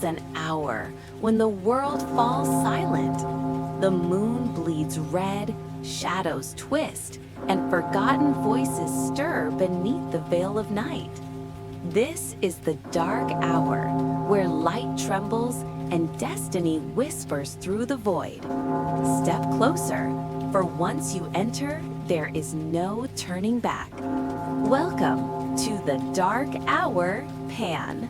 an hour when the world falls silent. The moon bleeds red, shadows twist, and forgotten voices stir beneath the veil of night. This is the dark hour where light trembles and destiny whispers through the void. Step closer, for once you enter, there is no turning back. Welcome to the Dark Hour Pan.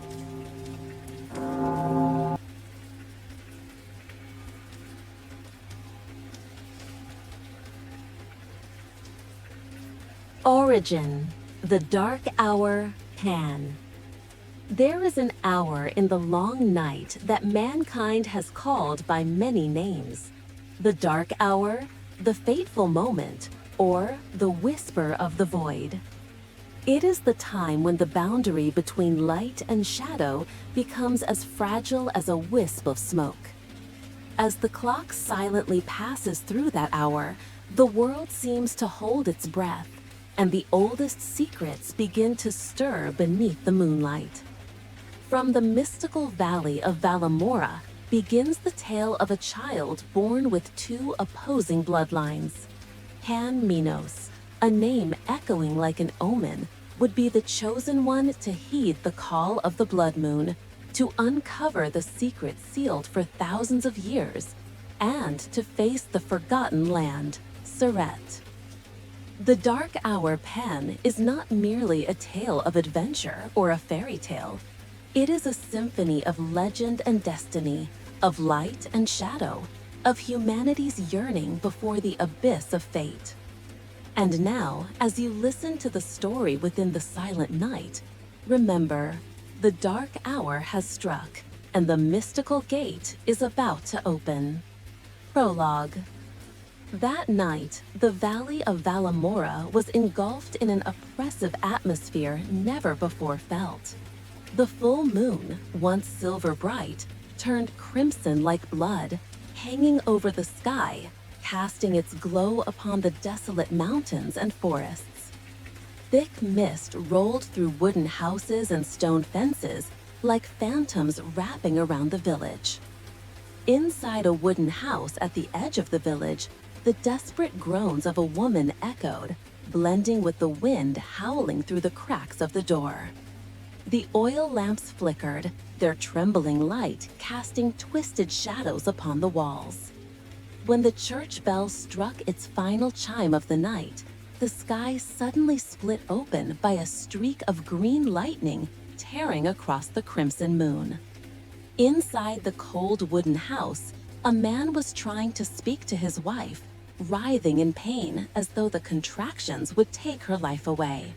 Origin, the Dark Hour Pan. There is an hour in the long night that mankind has called by many names. The dark hour, the fateful moment, or the whisper of the void. It is the time when the boundary between light and shadow becomes as fragile as a wisp of smoke. As the clock silently passes through that hour, the world seems to hold its breath, and the oldest secrets begin to stir beneath the moonlight. From the mystical valley of Valamora begins the tale of a child born with two opposing bloodlines. Pan Minos, a name echoing like an omen, would be the chosen one to heed the call of the blood moon, to uncover the secret sealed for thousands of years, and to face the forgotten land, Seret. The Dark Hour Pan is not merely a tale of adventure or a fairy tale. It is a symphony of legend and destiny, of light and shadow, of humanity's yearning before the abyss of fate. And now, as you listen to the story within the silent night, remember, the dark hour has struck, and the mystical gate is about to open. Prologue. That night, the Valley of Valamora was engulfed in an oppressive atmosphere never before felt. The full moon, once silver bright, turned crimson like blood, hanging over the sky, casting its glow upon the desolate mountains and forests. Thick mist rolled through wooden houses and stone fences like phantoms wrapping around the village. Inside a wooden house at the edge of the village, the desperate groans of a woman echoed, blending with the wind howling through the cracks of the door. The oil lamps flickered, their trembling light casting twisted shadows upon the walls. When the church bell struck its final chime of the night, the sky suddenly split open by a streak of green lightning tearing across the crimson moon. Inside the cold wooden house, a man was trying to speak to his wife, writhing in pain as though the contractions would take her life away.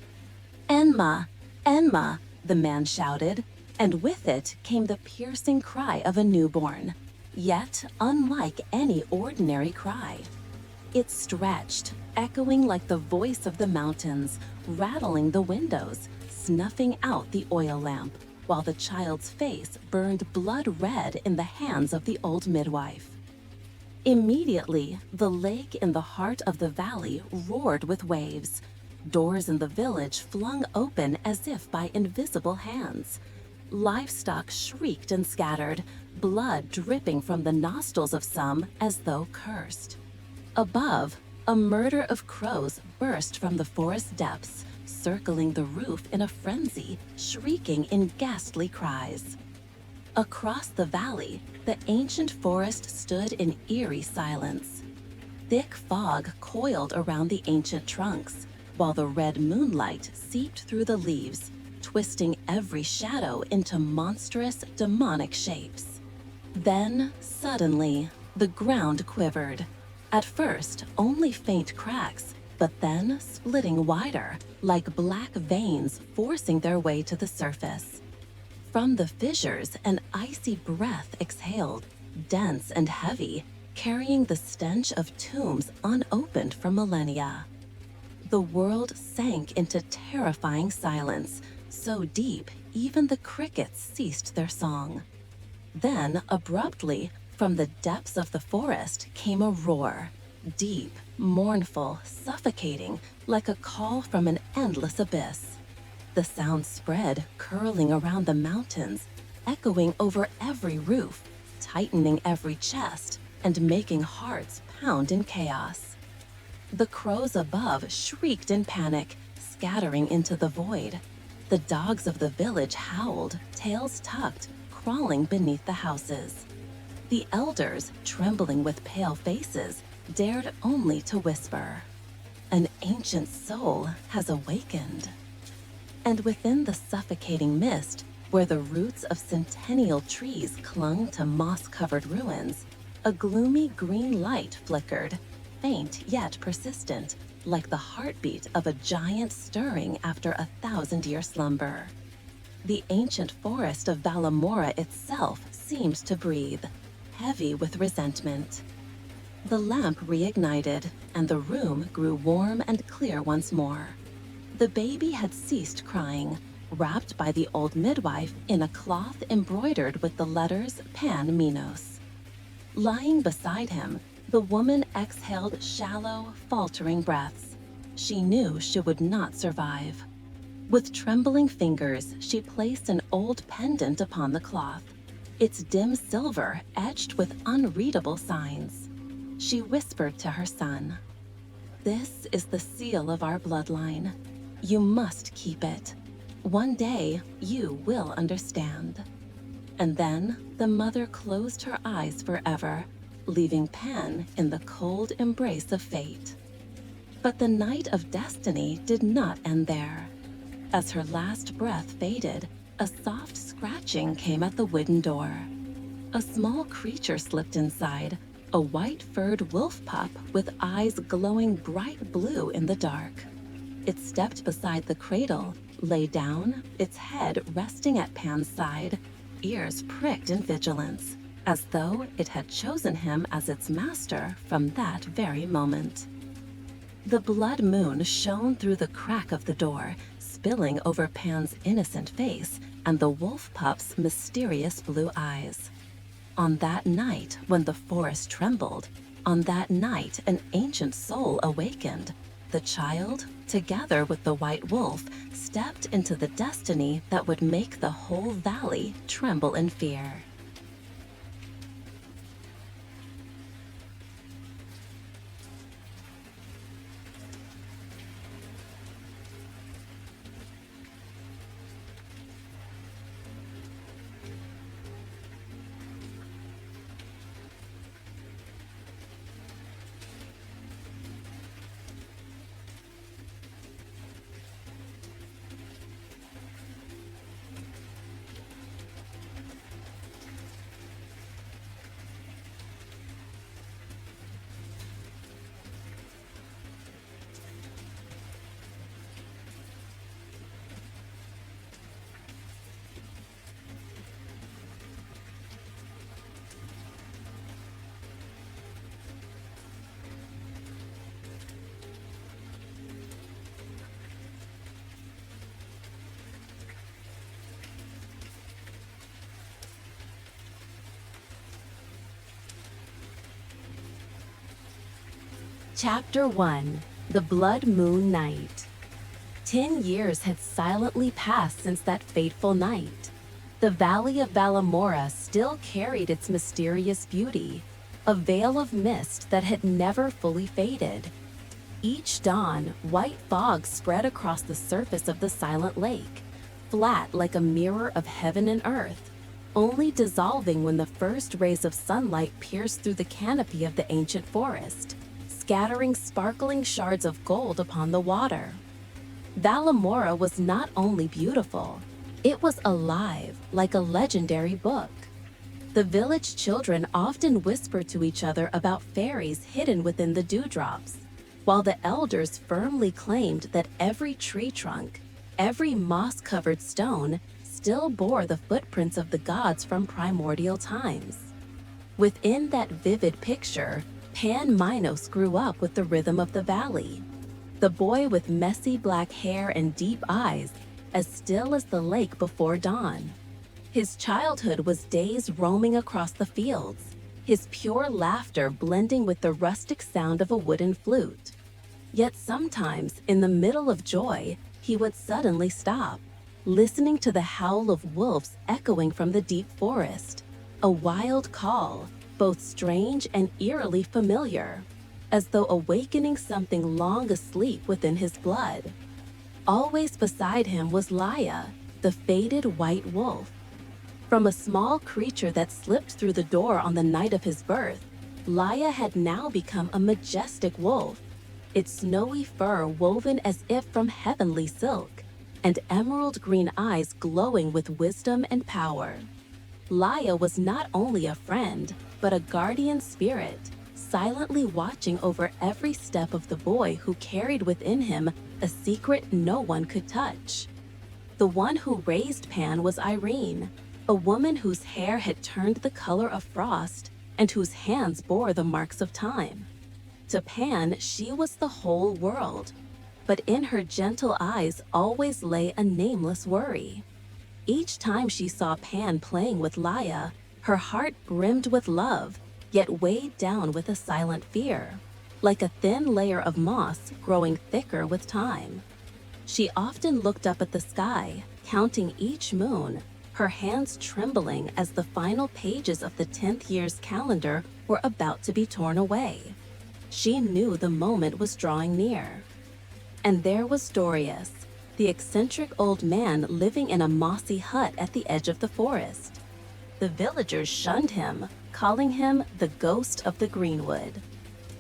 "Enma! Enma!" the man shouted, and with it came the piercing cry of a newborn, yet unlike any ordinary cry. It stretched, echoing like the voice of the mountains, rattling the windows, snuffing out the oil lamp, while the child's face burned blood red in the hands of the old midwife. Immediately, the lake in the heart of the valley roared with waves. Doors in the village flung open as if by invisible hands. Livestock shrieked and scattered, blood dripping from the nostrils of some as though cursed. Above, a murder of crows burst from the forest depths, circling the roof in a frenzy, shrieking in ghastly cries. Across the valley, the ancient forest stood in eerie silence. Thick fog coiled around the ancient trunks, while the red moonlight seeped through the leaves, twisting every shadow into monstrous, demonic shapes. Then, suddenly, the ground quivered. At first, only faint cracks, but then splitting wider, like black veins forcing their way to the surface. From the fissures, an icy breath exhaled, dense and heavy, carrying the stench of tombs unopened for millennia. The world sank into terrifying silence, so deep even the crickets ceased their song. Then, abruptly, from the depths of the forest came a roar, deep, mournful, suffocating, like a call from an endless abyss. The sound spread, curling around the mountains, echoing over every roof, tightening every chest, and making hearts pound in chaos. The crows above shrieked in panic, scattering into the void. The dogs of the village howled, tails tucked, crawling beneath the houses. The elders, trembling with pale faces, dared only to whisper, "An ancient soul has awakened." And within the suffocating mist, where the roots of centennial trees clung to moss-covered ruins, a gloomy green light flickered, faint yet persistent, like the heartbeat of a giant stirring after a 1,000-year slumber. The ancient forest of Balamora itself seemed to breathe, heavy with resentment. The lamp reignited, and the room grew warm and clear once more. The baby had ceased crying, wrapped by the old midwife in a cloth embroidered with the letters Pan Minos. Lying beside him, the woman exhaled shallow, faltering breaths. She knew she would not survive. With trembling fingers, she placed an old pendant upon the cloth, its dim silver etched with unreadable signs. She whispered to her son, "This is the seal of our bloodline. You must keep it. One day, you will understand." And then the mother closed her eyes forever, leaving Pan in the cold embrace of fate. But the night of destiny did not end there. As her last breath faded, a soft scratching came at the wooden door. A small creature slipped inside, a white-furred wolf pup with eyes glowing bright blue in the dark. It stepped beside the cradle, lay down, its head resting at Pan's side, ears pricked in vigilance, as though it had chosen him as its master from that very moment. The blood moon shone through the crack of the door, spilling over Pan's innocent face and the wolf pup's mysterious blue eyes. On that night when the forest trembled, on that night an ancient soul awakened, the child, together with the white wolf, stepped into the destiny that would make the whole valley tremble in fear. Chapter 1: The Blood Moon Night. 10 years had silently passed since that fateful night. The valley of Balamora still carried its mysterious beauty, a veil of mist that had never fully faded. Each dawn, white fog spread across the surface of the silent lake, flat like a mirror of heaven and earth, only dissolving when the first rays of sunlight pierced through the canopy of the ancient forest, scattering sparkling shards of gold upon the water. Balamora was not only beautiful, it was alive like a legendary book. The village children often whispered to each other about fairies hidden within the dewdrops, while the elders firmly claimed that every tree trunk, every moss-covered stone still bore the footprints of the gods from primordial times. Within that vivid picture, Pan Minos grew up with the rhythm of the valley. The boy with messy black hair and deep eyes, as still as the lake before dawn. His childhood was days roaming across the fields, his pure laughter blending with the rustic sound of a wooden flute. Yet sometimes, in the middle of joy, he would suddenly stop, listening to the howl of wolves echoing from the deep forest. A wild call, both strange and eerily familiar, as though awakening something long asleep within his blood. Always beside him was Laya, the faded white wolf. From a small creature that slipped through the door on the night of his birth, Laya had now become a majestic wolf, its snowy fur woven as if from heavenly silk, and emerald green eyes glowing with wisdom and power. Laya was not only a friend, but a guardian spirit, silently watching over every step of the boy who carried within him a secret no one could touch. The one who raised Pan was Irene, a woman whose hair had turned the color of frost and whose hands bore the marks of time. To Pan, she was the whole world, but in her gentle eyes always lay a nameless worry. Each time she saw Pan playing with Laya, her heart brimmed with love, yet weighed down with a silent fear, like a thin layer of moss growing thicker with time. She often looked up at the sky, counting each moon, her hands trembling as the final pages of the 10th year's calendar were about to be torn away. She knew the moment was drawing near. And there was Dorius, the eccentric old man living in a mossy hut at the edge of the forest. The villagers shunned him, calling him the ghost of the greenwood.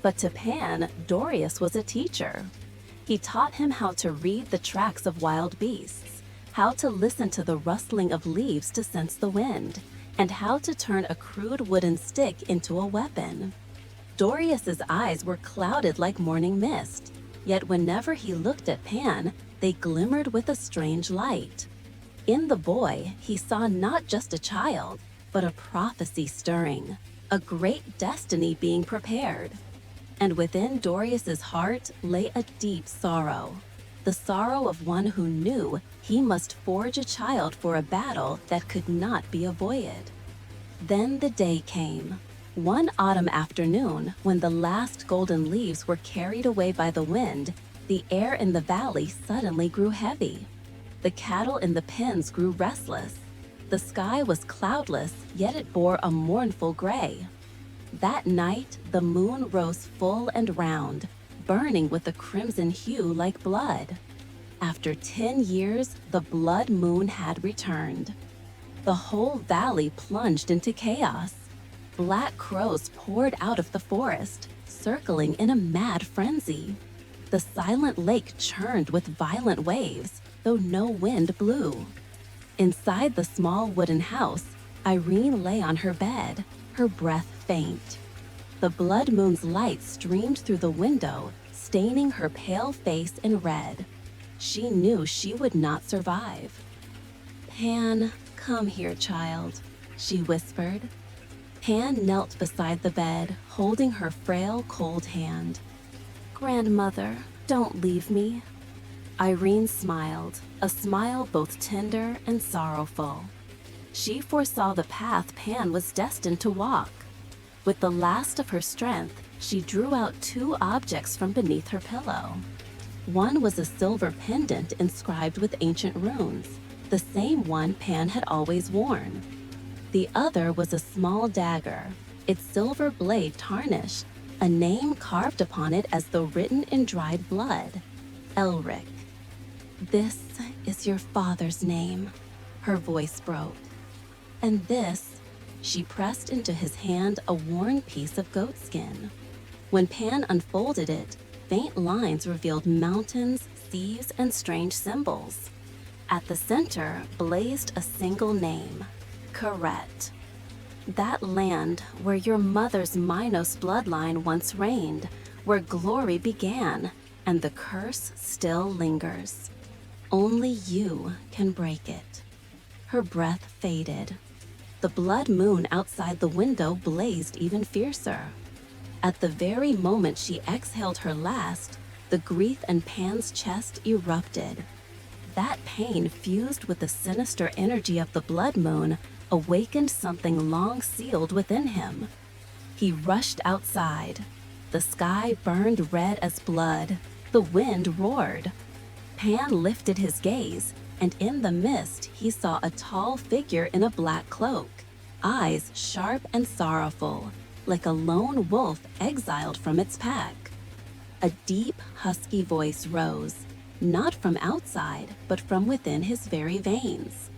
But to Pan, Dorius was a teacher. He taught him how to read the tracks of wild beasts, how to listen to the rustling of leaves to sense the wind, and how to turn a crude wooden stick into a weapon. Dorius's eyes were clouded like morning mist, yet whenever he looked at Pan, they glimmered with a strange light. In the boy, he saw not just a child, but a prophecy stirring, a great destiny being prepared. And within Dorius's heart lay a deep sorrow, the sorrow of one who knew he must forge a child for a battle that could not be avoided. Then the day came. One autumn afternoon, when the last golden leaves were carried away by the wind, the air in the valley suddenly grew heavy. The cattle in the pens grew restless. The sky was cloudless, yet it bore a mournful gray. That night, the moon rose full and round, burning with a crimson hue like blood. After 10 years, the blood moon had returned. The whole valley plunged into chaos. Black crows poured out of the forest, circling in a mad frenzy. The silent lake churned with violent waves, though no wind blew. Inside the small wooden house, Irene lay on her bed, her breath faint. The blood moon's light streamed through the window, staining her pale face in red. She knew she would not survive. "Pan, come here, child," she whispered. Pan knelt beside the bed, holding her frail, cold hand. "Grandmother, don't leave me." Irene smiled, a smile both tender and sorrowful. She foresaw the path Pan was destined to walk. With the last of her strength, she drew out 2 objects from beneath her pillow. One was a silver pendant inscribed with ancient runes, the same one Pan had always worn. The other was a small dagger, its silver blade tarnished, a name carved upon it as though written in dried blood: Elric. "This is your father's name," her voice broke. "And this," she pressed into his hand a worn piece of goatskin. When Pan unfolded it, faint lines revealed mountains, seas, and strange symbols. At the center blazed a single name: Karet. That land where your mother's Minos bloodline once reigned, where glory began, and the curse still lingers. Only you can break it. Her breath faded. The blood moon outside the window blazed even fiercer. At the very moment she exhaled her last, the grief in Pan's chest erupted. That pain fused with the sinister energy of the blood moon awakened something long sealed within him. He rushed outside. The sky burned red as blood. The wind roared. Pan lifted his gaze, and in the mist he saw a tall figure in a black cloak, eyes sharp and sorrowful, like a lone wolf exiled from its pack. A deep, husky voice rose, not from outside, but from within his very veins.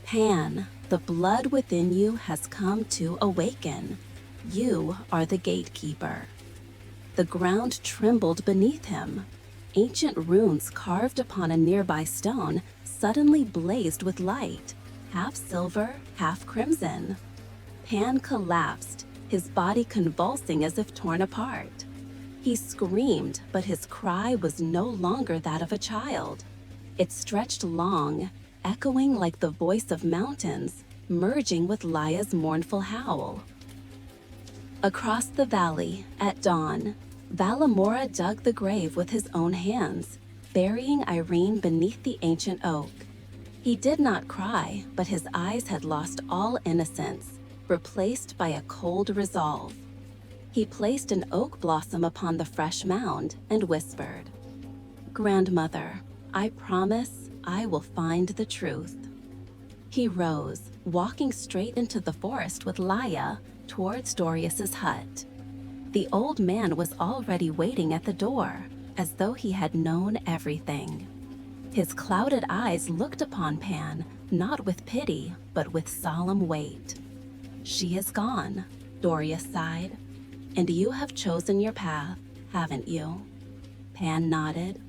Pan, the blood within you has come to awaken. You are the gatekeeper. The ground trembled beneath him. Ancient runes carved upon a nearby stone suddenly blazed with light, half silver, half crimson. Pan collapsed, his body convulsing as if torn apart. He screamed, but his cry was no longer that of a child. It stretched long, echoing like the voice of mountains, merging with Laya's mournful howl. Across the valley, at dawn, Valamora dug the grave with his own hands, burying Irene beneath the ancient oak. He did not cry, but his eyes had lost all innocence, replaced by a cold resolve. He placed an oak blossom upon the fresh mound and whispered, "Grandmother, I promise I will find the truth." He rose, walking straight into the forest with Laya towards Dorius's hut. The old man was already waiting at the door, as though he had known everything. His clouded eyes looked upon Pan, not with pity, but with solemn weight. "She is gone," Dorius sighed. "And you have chosen your path, haven't you?" Pan nodded.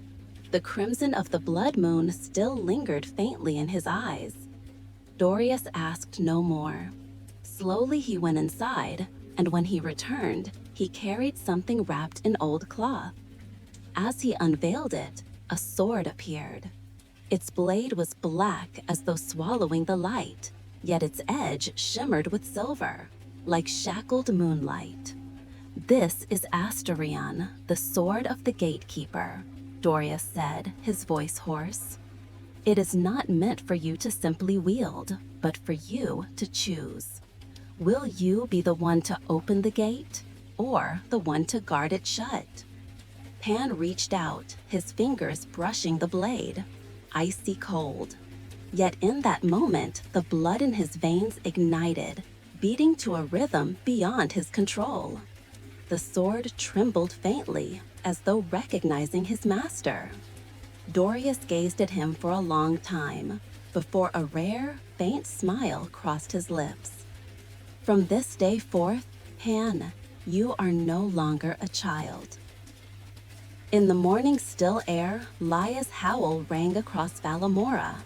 The crimson of the blood moon still lingered faintly in his eyes. Dorius asked no more. Slowly he went inside, and when he returned, he carried something wrapped in old cloth. As he unveiled it, a sword appeared. Its blade was black as though swallowing the light, yet its edge shimmered with silver, like shackled moonlight. "This is Asterion, the sword of the gatekeeper," Dorius said, his voice hoarse. "It is not meant for you to simply wield, but for you to choose. Will you be the one to open the gate, or the one to guard it shut?" Pan reached out, his fingers brushing the blade, icy cold. Yet in that moment, the blood in his veins ignited, beating to a rhythm beyond his control. The sword trembled faintly, as though recognizing his master. Dorius gazed at him for a long time, before a rare, faint smile crossed his lips. "From this day forth, Pan, you are no longer a child." In the morning still air, Laya's howl rang across Valamora.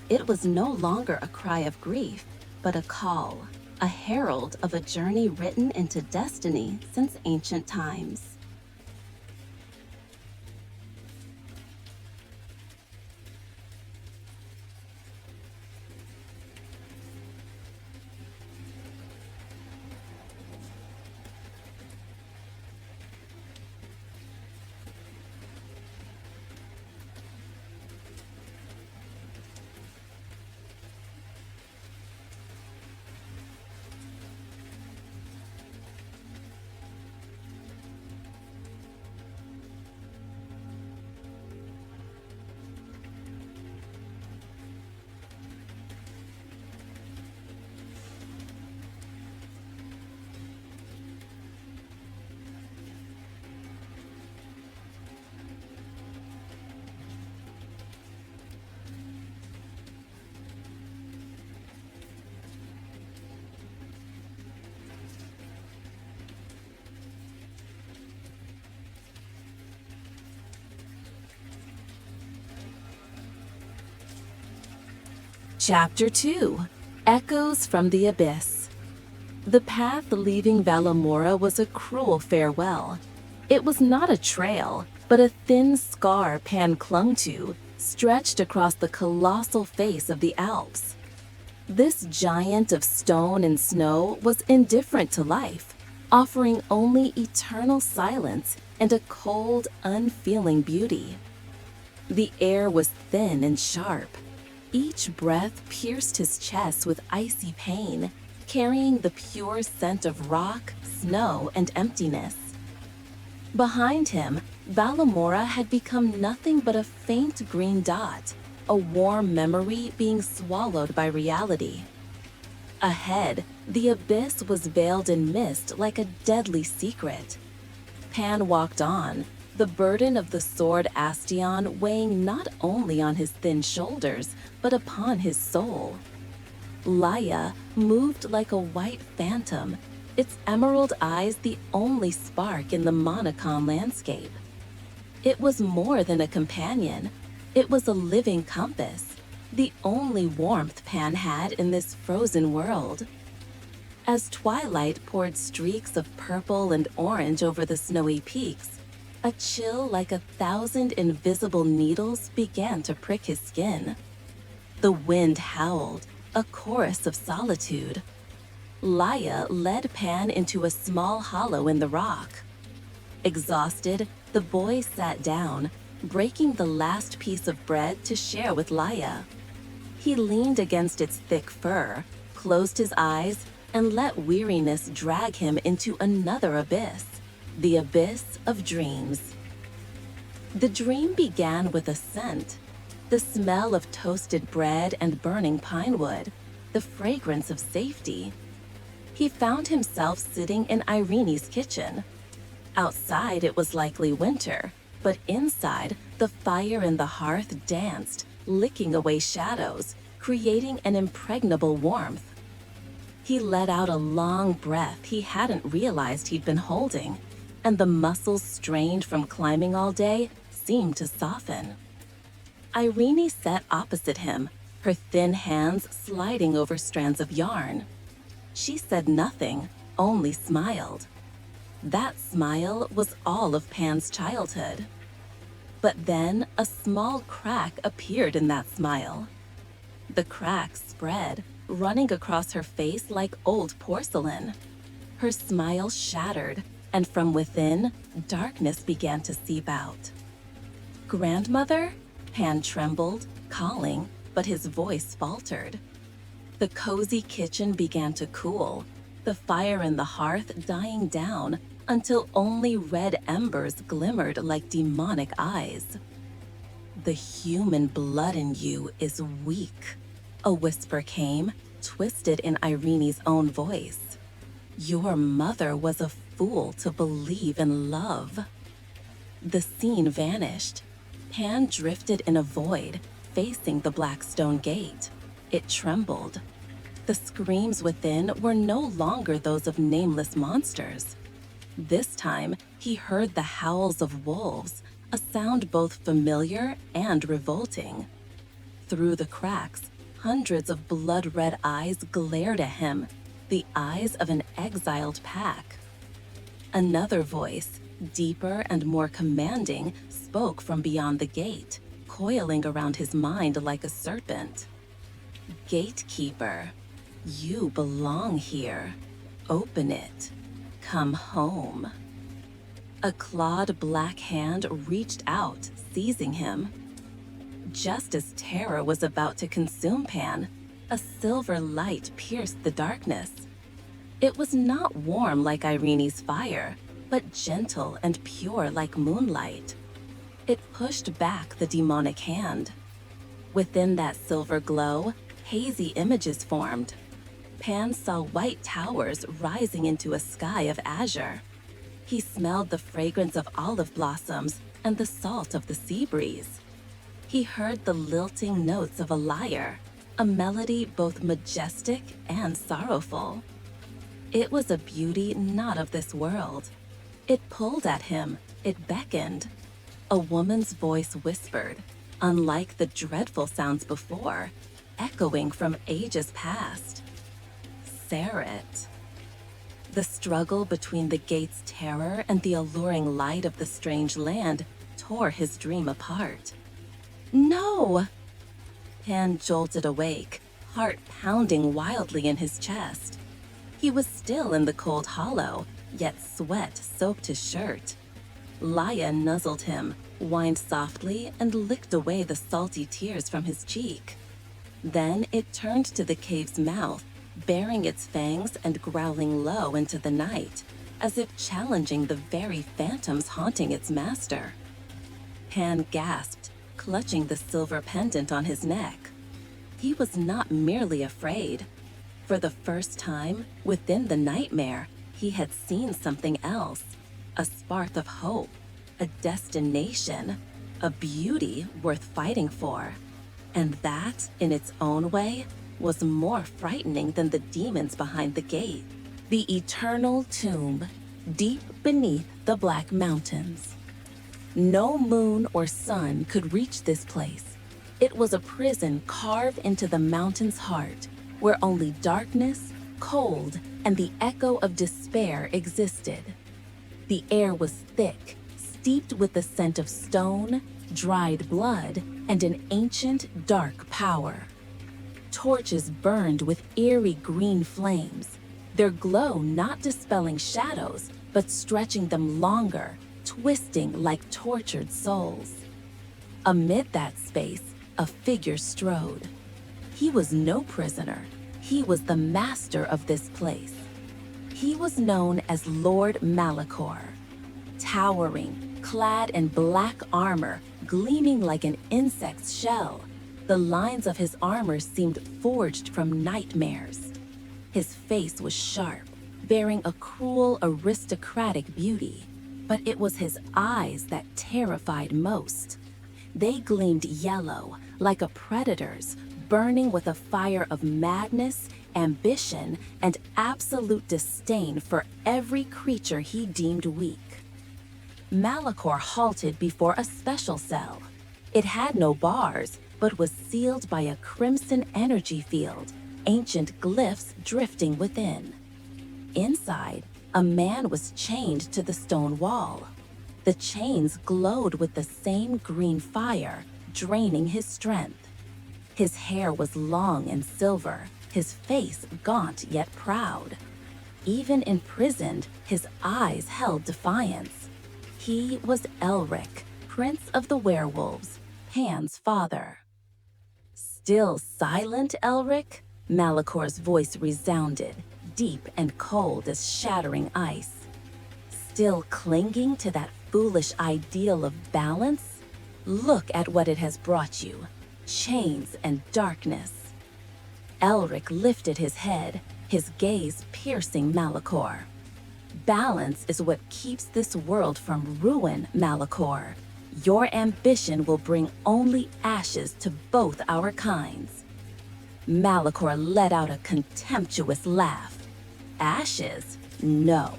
It was no longer a cry of grief, but a call, a herald of a journey written into destiny since ancient times. Chapter 2: Echoes from the Abyss. The path leaving Valamora was a cruel farewell. It was not a trail, but a thin scar Pan clung to, stretched across the colossal face of the Alps. This giant of stone and snow was indifferent to life, offering only eternal silence and a cold, unfeeling beauty. The air was thin and sharp. Each breath pierced his chest with icy pain, carrying the pure scent of rock, snow, and emptiness. Behind him, Valamora had become nothing but a faint green dot, a warm memory being swallowed by reality. Ahead, the abyss was veiled in mist like a deadly secret. Pan walked on, the burden of the sword Astion weighing not only on his thin shoulders, but upon his soul. Laya moved like a white phantom, its emerald eyes the only spark in the monochrome landscape. It was more than a companion. It was a living compass, the only warmth Pan had in this frozen world. As twilight poured streaks of purple and orange over the snowy peaks, a chill like 1,000 invisible needles began to prick his skin. The wind howled, a chorus of solitude. Laya led Pan into a small hollow in the rock. Exhausted, the boy sat down, breaking the last piece of bread to share with Laya. He leaned against its thick fur, closed his eyes, and let weariness drag him into another abyss, the abyss of dreams. The dream began with a scent, the smell of toasted bread and burning pine wood, the fragrance of safety. He found himself sitting in Irene's kitchen. Outside it was likely winter, but inside, the fire in the hearth danced, licking away shadows, creating an impregnable warmth. He let out a long breath he hadn't realized he'd been holding, and the muscles strained from climbing all day seemed to soften. Irene sat opposite him, her thin hands sliding over strands of yarn. She said nothing, only smiled. That smile was all of Pan's childhood. But then a small crack appeared in that smile. The crack spread, running across her face like old porcelain. Her smile shattered, and from within, darkness began to seep out. "Grandmother?" Pan trembled, calling, but his voice faltered. The cozy kitchen began to cool, the fire in the hearth dying down until only red embers glimmered like demonic eyes. "The human blood in you is weak," a whisper came, twisted in Irene's own voice. "Your mother was a fool to believe in love." The scene vanished. Pan drifted in a void, facing the black stone gate. It trembled. The screams within were no longer those of nameless monsters. This time, he heard the howls of wolves, a sound both familiar and revolting. Through the cracks, hundreds of blood-red eyes glared at him, the eyes of an exiled pack. Another voice, deeper and more commanding, spoke from beyond the gate, coiling around his mind like a serpent. "Gatekeeper, you belong here. Open it. Come home." A clawed black hand reached out, seizing him. Just as terror was about to consume Pan, a silver light pierced the darkness. It was not warm like Irene's fire, but gentle and pure like moonlight. It pushed back the demonic hand. Within that silver glow, hazy images formed. Pan saw white towers rising into a sky of azure. He smelled the fragrance of olive blossoms and the salt of the sea breeze. He heard the lilting notes of a lyre, a melody both majestic and sorrowful. It was a beauty not of this world. It pulled at him, it beckoned. A woman's voice whispered, unlike the dreadful sounds before, echoing from ages past. "Saret." The struggle between the gate's terror and the alluring light of the strange land tore his dream apart. "No!" Pan jolted awake, heart pounding wildly in his chest. He was still in the cold hollow, yet sweat soaked his shirt. Laya nuzzled him, whined softly, and licked away the salty tears from his cheek. Then it turned to the cave's mouth, baring its fangs and growling low into the night, as if challenging the very phantoms haunting its master. Pan gasped, clutching the silver pendant on his neck. He was not merely afraid. For the first time, within the nightmare, he had seen something else, a spark of hope, a destination, a beauty worth fighting for. And that, in its own way, was more frightening than the demons behind the gate. The eternal tomb, deep beneath the Black Mountains. No moon or sun could reach this place. It was a prison carved into the mountain's heart, where only darkness, cold, and the echo of despair existed. The air was thick, steeped with the scent of stone, dried blood, and an ancient dark power. Torches burned with eerie green flames, their glow not dispelling shadows, but stretching them longer, twisting like tortured souls. Amid that space, a figure strode. He was no prisoner. He was the master of this place. He was known as Lord Malachor. Towering, clad in black armor, gleaming like an insect's shell, the lines of his armor seemed forged from nightmares. His face was sharp, bearing a cruel, aristocratic beauty, but it was his eyes that terrified most. They gleamed yellow, like a predator's, burning with a fire of madness, ambition, and absolute disdain for every creature he deemed weak. Malachor halted before a special cell. It had no bars, but was sealed by a crimson energy field, ancient glyphs drifting within. Inside, a man was chained to the stone wall. The chains glowed with the same green fire, draining his strength. His hair was long and silver, his face gaunt yet proud. Even imprisoned, his eyes held defiance. He was Elric, Prince of the Werewolves, Pan's father. Still silent, Elric? Malachor's voice resounded, deep and cold as shattering ice. Still clinging to that foolish ideal of balance? Look at what it has brought you. Chains and darkness. Elric lifted his head, his gaze piercing Malachor. Balance is what keeps this world from ruin, Malachor. Your ambition will bring only ashes to both our kinds. Malachor let out a contemptuous laugh. Ashes? No.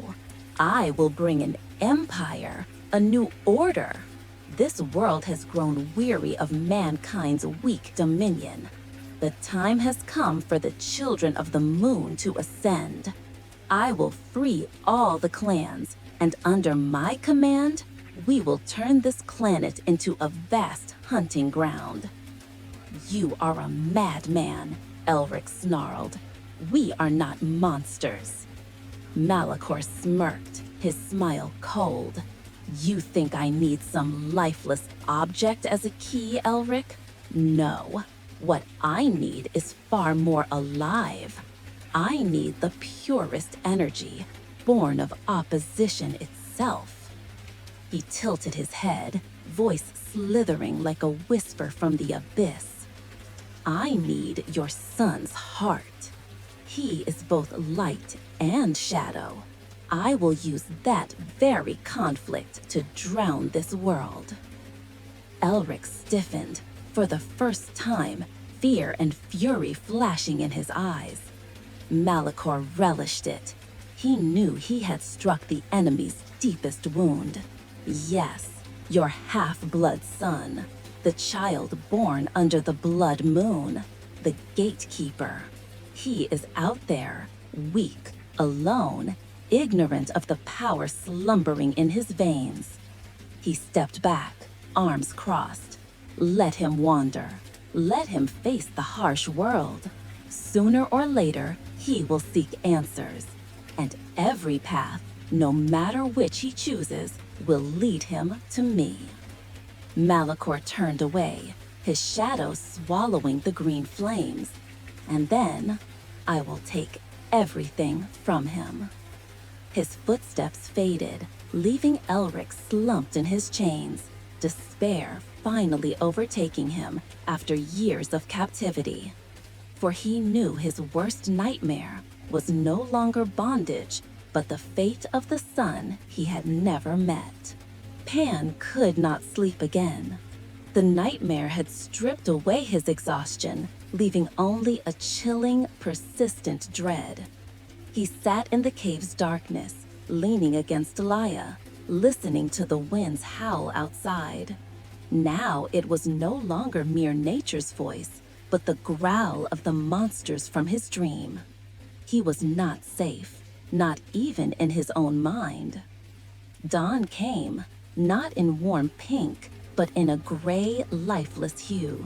I will bring an empire, a new order. This world has grown weary of mankind's weak dominion. The time has come for the children of the moon to ascend. I will free all the clans, and under my command, we will turn this planet into a vast hunting ground. You are a madman, Elric snarled. We are not monsters. Malachor smirked, his smile cold. You think I need some lifeless object as a key, Elric? No. What I need is far more alive. I need the purest energy, born of opposition itself. He tilted his head, voice slithering like a whisper from the abyss. I need your son's heart. He is both light and shadow. I will use that very conflict to drown this world. Elric stiffened, for the first time, fear and fury flashing in his eyes. Malachor relished it. He knew he had struck the enemy's deepest wound. Yes, your half-blood son, the child born under the blood moon, the gatekeeper. He is out there, weak, alone, ignorant of the power slumbering in his veins. He stepped back, arms crossed. Let him wander. Let him face the harsh world. Sooner or later, he will seek answers. And every path, no matter which he chooses, will lead him to me. Malachor turned away, his shadow swallowing the green flames. And then, I will take everything from him. His footsteps faded, leaving Elric slumped in his chains. despair finally overtaking him after years of captivity. For he knew his worst nightmare was no longer bondage, but the fate of the son he had never met. Pan could not sleep again. The nightmare had stripped away his exhaustion, leaving only a chilling, persistent dread. He sat in the cave's darkness, leaning against Laya, listening to the winds howl outside. Now it was no longer mere nature's voice, but the growl of the monsters from his dream. He was not safe, not even in his own mind. Dawn came, not in warm pink, but in a gray, lifeless hue.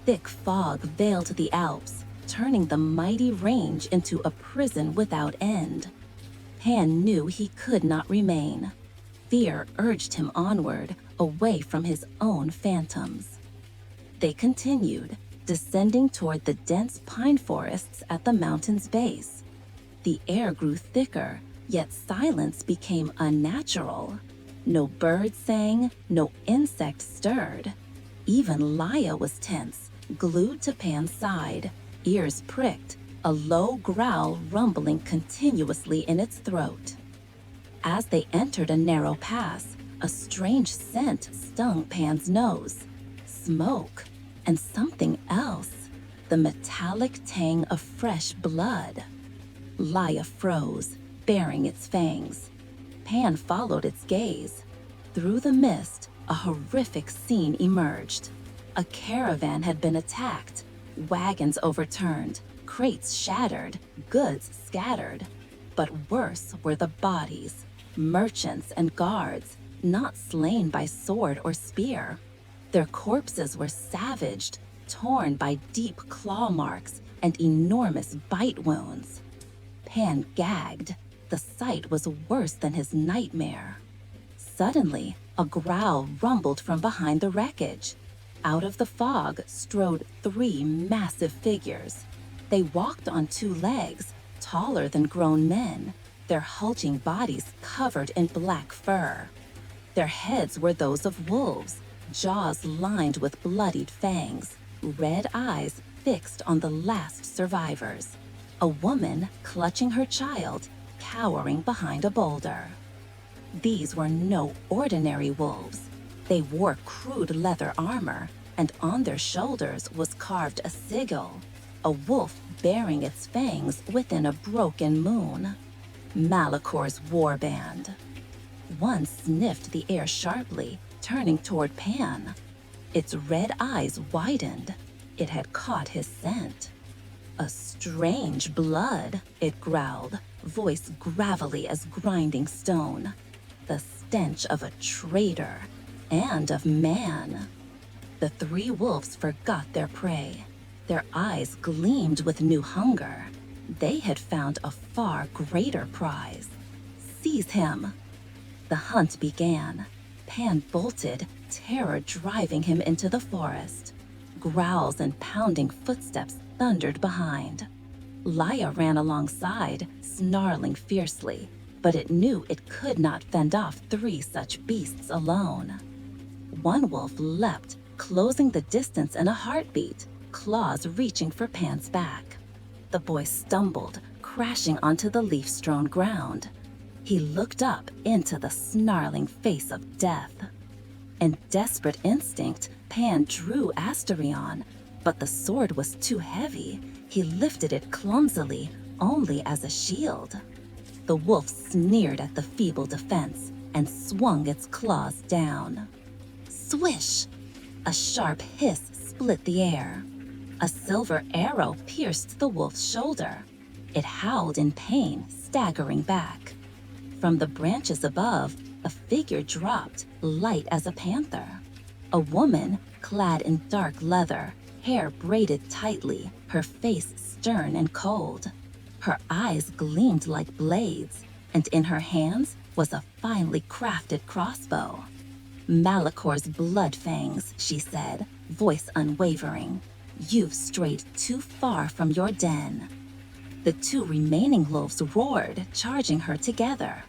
Thick fog veiled the Alps, turning the mighty range into a prison without end. Pan knew he could not remain. Fear urged him onward, away from his own phantoms. They continued, descending toward the dense pine forests at the mountain's base. The air grew thicker, yet silence became unnatural. No bird sang, no insect stirred. Even Laya was tense, glued to Pan's side, ears pricked, a low growl rumbling continuously in its throat. As they entered a narrow pass, a strange scent stung Pan's nose. Smoke, and something else, the metallic tang of fresh blood. Laya froze, baring its fangs. Pan followed its gaze. Through the mist, a horrific scene emerged. A caravan had been attacked, wagons overturned, crates shattered, goods scattered. But worse were the bodies, merchants and guards, not slain by sword or spear. Their corpses were savaged, torn by deep claw marks and enormous bite wounds. Pan gagged. The sight was worse than his nightmare. Suddenly, a growl rumbled from behind the wreckage. Out of the fog strode 3 massive figures. They walked on 2 legs, taller than grown men, their hulking bodies covered in black fur. Their heads were those of wolves, jaws lined with bloodied fangs, red eyes fixed on the last survivors. A woman clutching her child, cowering behind a boulder. These were no ordinary wolves. They wore crude leather armor, and on their shoulders was carved a sigil, a wolf bearing its fangs within a broken moon. Malicor's warband. One sniffed the air sharply, turning toward Pan. Its red eyes widened. It had caught his scent. A strange blood, it growled, voice gravelly as grinding stone. The stench of a traitor and of man. The 3 wolves forgot their prey. Their eyes gleamed with new hunger. They had found a far greater prize. Seize him! The hunt began. Pan bolted, terror driving him into the forest. Growls and pounding footsteps thundered behind. Laya ran alongside, snarling fiercely, but it knew it could not fend off 3 such beasts alone. One wolf leapt, closing the distance in a heartbeat, claws reaching for Pan's back. The boy stumbled, crashing onto the leaf-strewn ground. He looked up into the snarling face of death. In desperate instinct, Pan drew Asterion, but the sword was too heavy. He lifted it clumsily, only as a shield. The wolf sneered at the feeble defense and swung its claws down. Swish! A sharp hiss split the air. A silver arrow pierced the wolf's shoulder. It howled in pain, staggering back. From the branches above, a figure dropped, light as a panther. A woman, clad in dark leather, hair braided tightly, her face stern and cold. Her eyes gleamed like blades, and in her hands was a finely crafted crossbow. Malicor's blood fangs, she said, voice unwavering. You've strayed too far from your den. The 2 remaining wolves roared, charging her together.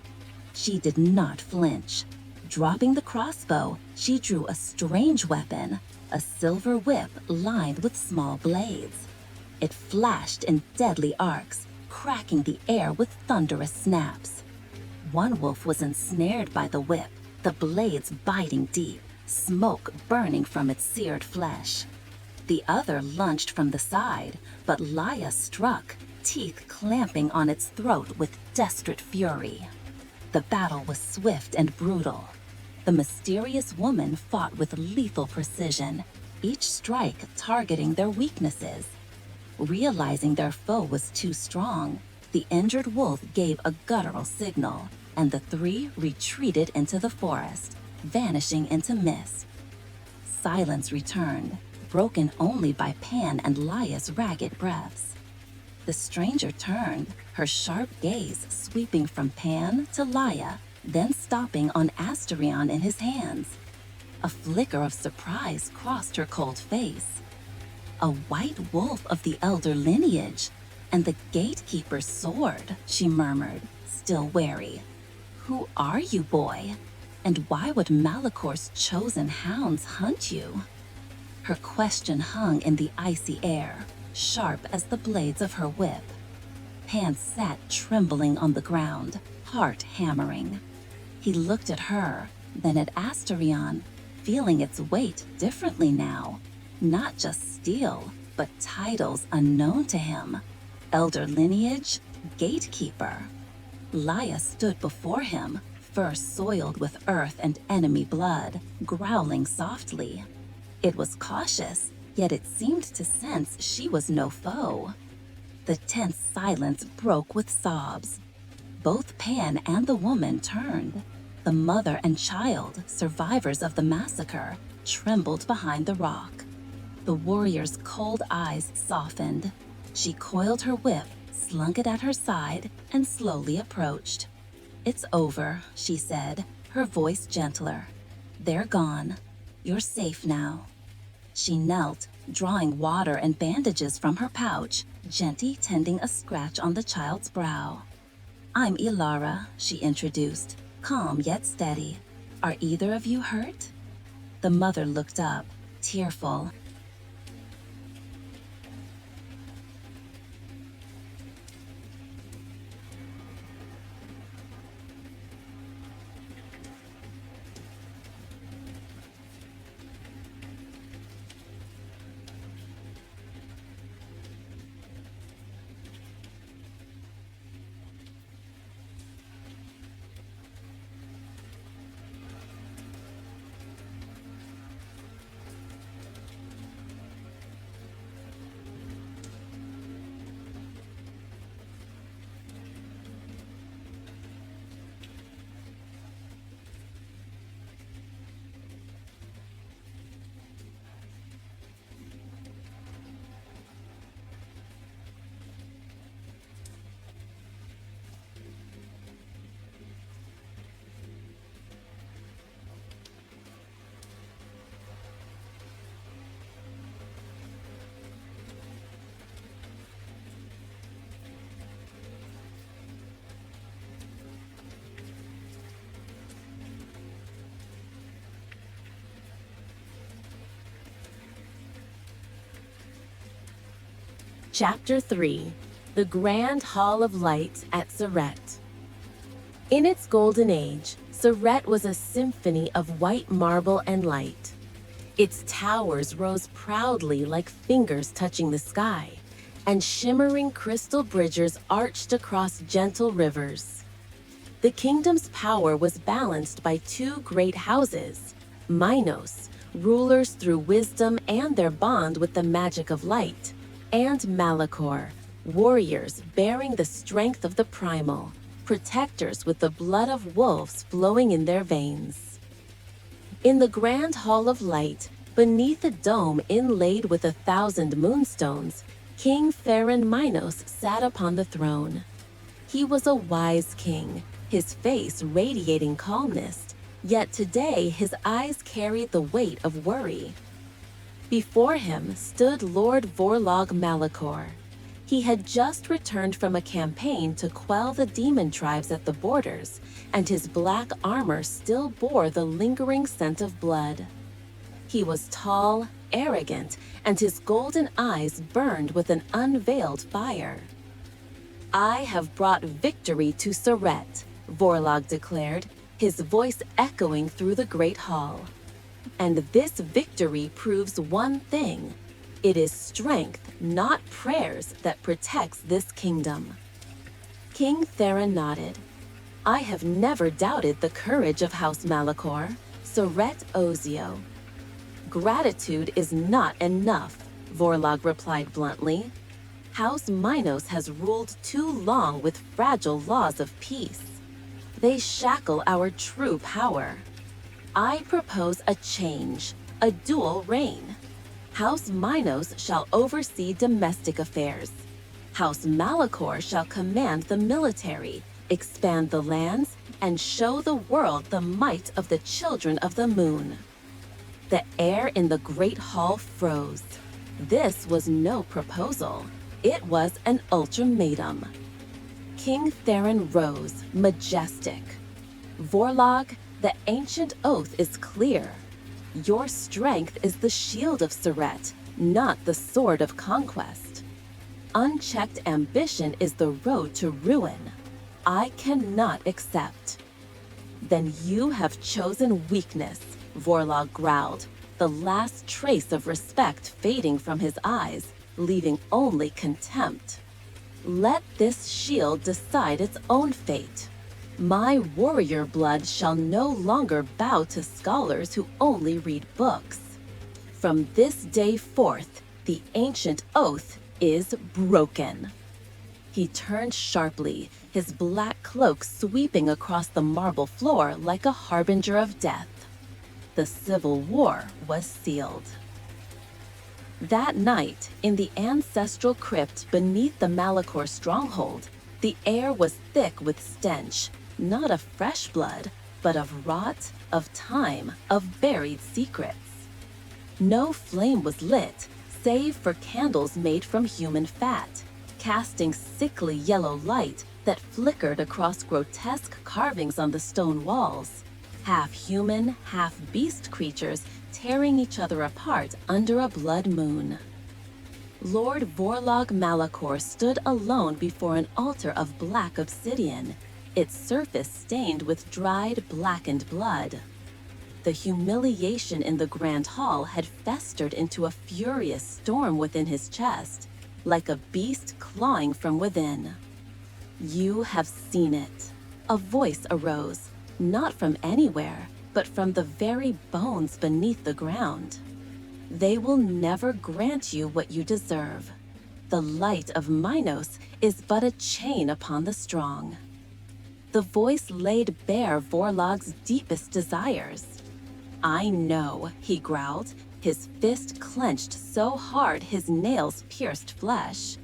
She did not flinch. Dropping the crossbow, she drew a strange weapon, a silver whip lined with small blades. It flashed in deadly arcs, cracking the air with thunderous snaps. One wolf was ensnared by the whip, the blades biting deep, smoke burning from its seared flesh. The other lunged from the side, but Laya struck, teeth clamping on its throat with desperate fury. The battle was swift and brutal. The mysterious woman fought with lethal precision, each strike targeting their weaknesses. Realizing their foe was too strong, the injured wolf gave a guttural signal, and the three retreated into the forest, vanishing into mist. Silence returned, broken only by Pan and Laya's ragged breaths. The stranger turned, her sharp gaze sweeping from Pan to Laya, then stopping on Asterion in his hands. A flicker of surprise crossed her cold face. A white wolf of the elder lineage, and the gatekeeper's sword, she murmured, still wary. Who are you, boy? And why would Malicor's chosen hounds hunt you? Her question hung in the icy air, sharp as the blades of her whip. Pan sat trembling on the ground, heart hammering. He looked at her, then at Asterion, feeling its weight differently now. Not just steel, but titles unknown to him. Elder lineage, gatekeeper. Laya stood before him, fur soiled with earth and enemy blood, growling softly. It was cautious, yet it seemed to sense she was no foe. The tense silence broke with sobs. Both Pan and the woman turned. The mother and child, survivors of the massacre, trembled behind the rock. The warrior's cold eyes softened. She coiled her whip, slung it at her side, and slowly approached. "It's over," she said, her voice gentler. "They're gone. You're safe now." She knelt, drawing water and bandages from her pouch, gently tending a scratch on the child's brow. "I'm Ilara," she introduced, calm yet steady. "Are either of you hurt?" The mother looked up, tearful. Chapter 3: The Grand Hall of Light at Surret. In its golden age, Surret was a symphony of white marble and light. Its towers rose proudly like fingers touching the sky, and shimmering crystal bridges arched across gentle rivers. The kingdom's power was balanced by two great houses, Minos, rulers through wisdom and their bond with the magic of light, and Malicor, warriors bearing the strength of the primal, protectors with the blood of wolves flowing in their veins. In the Grand Hall of Light, beneath a dome inlaid with 1,000 moonstones, King Farron Minos sat upon the throne. He was a wise king, his face radiating calmness, yet today his eyes carried the weight of worry. Before him stood Lord Vorlog Malicor. He had just returned from a campaign to quell the demon tribes at the borders, and his black armor still bore the lingering scent of blood. He was tall, arrogant, and his golden eyes burned with an unveiled fire. "I have brought victory to Surret," Vorlog declared, his voice echoing through the great hall. "And this victory proves one thing. It is strength, not prayers, that protects this kingdom." King Theron nodded. "I have never doubted the courage of House Malachor, Surret Ozio." "Gratitude is not enough," Vorlog replied bluntly. "House Minos has ruled too long with fragile laws of peace. They shackle our true power. I propose a change, a dual reign. House Minos shall oversee domestic affairs. House Malachor shall command the military, expand the lands, and show the world the might of the children of the moon." The air in the great hall froze. This was no proposal. It was an ultimatum. King Theron rose, majestic. "Vorlog, the ancient oath is clear. Your strength is the shield of Surret, not the sword of conquest. Unchecked ambition is the road to ruin. I cannot accept." "Then you have chosen weakness," Vorlog growled, the last trace of respect fading from his eyes, leaving only contempt. "Let this shield decide its own fate. My warrior blood shall no longer bow to scholars who only read books. From this day forth, the ancient oath is broken." He turned sharply, his black cloak sweeping across the marble floor like a harbinger of death. The civil war was sealed. That night, in the ancestral crypt beneath the Malachor stronghold, the air was thick with stench, not of fresh blood, but of rot, of time, of buried secrets. No flame was lit, save for candles made from human fat, casting sickly yellow light that flickered across grotesque carvings on the stone walls, half human, half beast creatures tearing each other apart under a blood moon. Lord Vorlog Malachor stood alone before an altar of black obsidian, its surface stained with dried, blackened blood. The humiliation in the grand hall had festered into a furious storm within his chest, like a beast clawing from within. "You have seen it." A voice arose, not from anywhere, but from the very bones beneath the ground. "They will never grant you what you deserve. The light of Minos is but a chain upon the strong." The voice laid bare Vorlog's deepest desires. "I know," he growled, his fist clenched so hard his nails pierced flesh.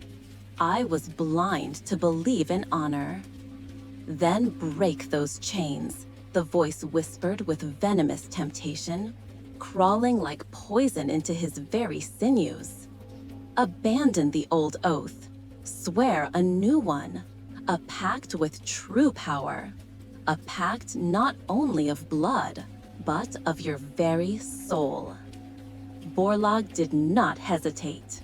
"I was blind to believe in honor." "Then break those chains," the voice whispered with venomous temptation, crawling like poison into his very sinews. "Abandon the old oath. Swear a new one. A pact with true power. A pact not only of blood, but of your very soul." Vorlog did not hesitate.